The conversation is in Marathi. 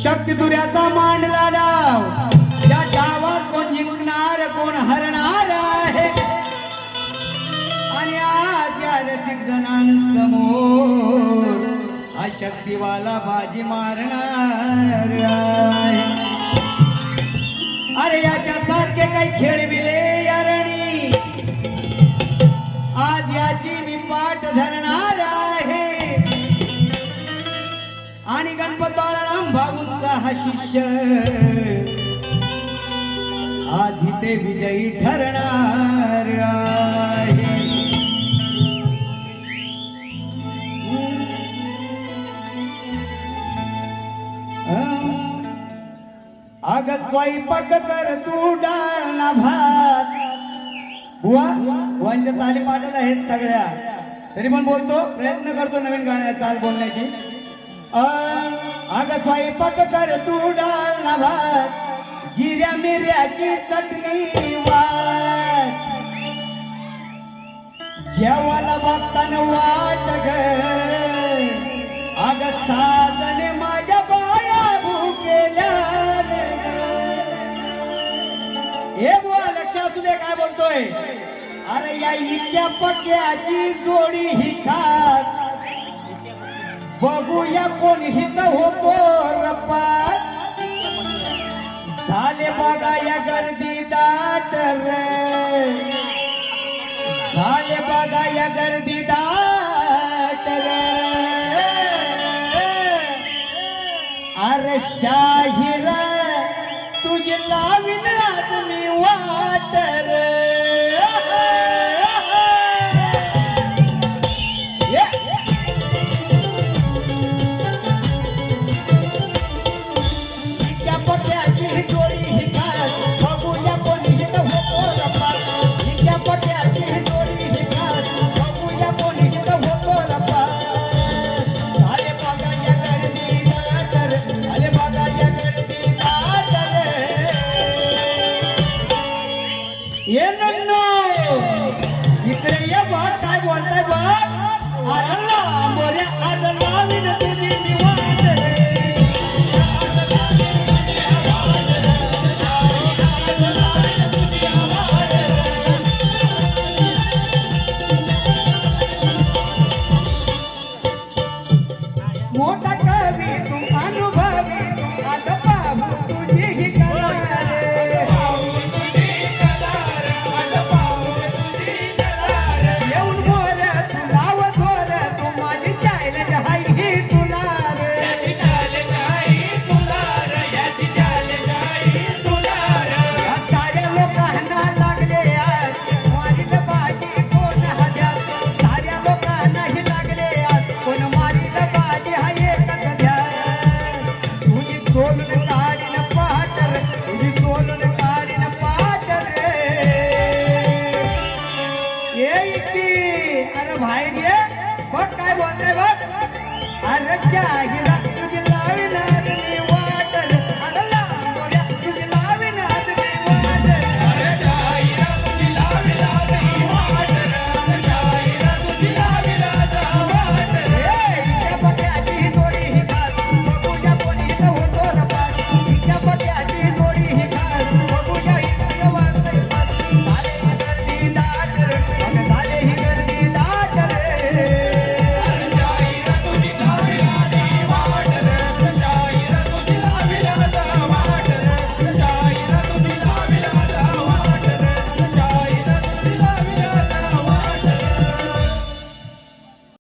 शक्ती तुऱ्याचा मांडला डाव, या डावात कोण जिंकणार कोण हरणार आहे, आणि आज या रसिक जणांसमोर हा शक्तीवाला बाजी मारणार आहे. अरे याच्यासारखे काही खेळ बिले यारणी, आज याची मी पाठ धरणार आहे, आणि गणपत बाळाराम भाऊंचा हा शिष्य आज इथे विजयी ठरणार आहे. अग स्वयंपाक कर तू डाळ ना भात. बुवा बुवांच्या चाली पाठच आहेत सगळ्या, तरी पण बोलतो, प्रयत्न करतो नवीन गाण्या चाल बोलण्याची. अग स्वयंपाक कर तू डाळ ना भात, जिऱ्या मिऱ्याची चटणी वाट, जेवाला बघताना वाट ग. अग साजने माझ्या बाया भुकेल्या. हे बुवा लक्ष असू दे काय बोलतोय. अरे या इतक्या पक्याची जोडी ही खास, बघूया कोण हित होतो रप्पा. झाले बघा या गर्दी दाट रे, झाले बघा या गर्दी दाट रे. अरे शाहीर तुझी लावीन आज मी वाट रे. इतक्या पक्याची जोडी ही खास, बघूया कोणी हित होतो रप्पा. इतक्या पक्याची जोडी ही खास, बघूया कोणी हित होतो रप्पा. झाले बघा या गर्दी दाट रे, झाले बघा या गर्दी दाट रे. ये नन्नो इकडे ये बघ काय बोलताय बघ. अरे मोऱ्या आज लावीन तुझी मी वाट रे. मोठा कवी तू अनुभवी तू, आज पाहू तुझी ही कला रे. येऊन मोर तू नाव थोर, तू माझी चायलेंज हाय ही तुला रे. या साऱ्या लोकांना लागले आज, मारील बाजी कोण हद्यात. साऱ्या लोकांना ही लागले आज, कोण मारील बाजी हाय एकच ध्यान. तुझी चोल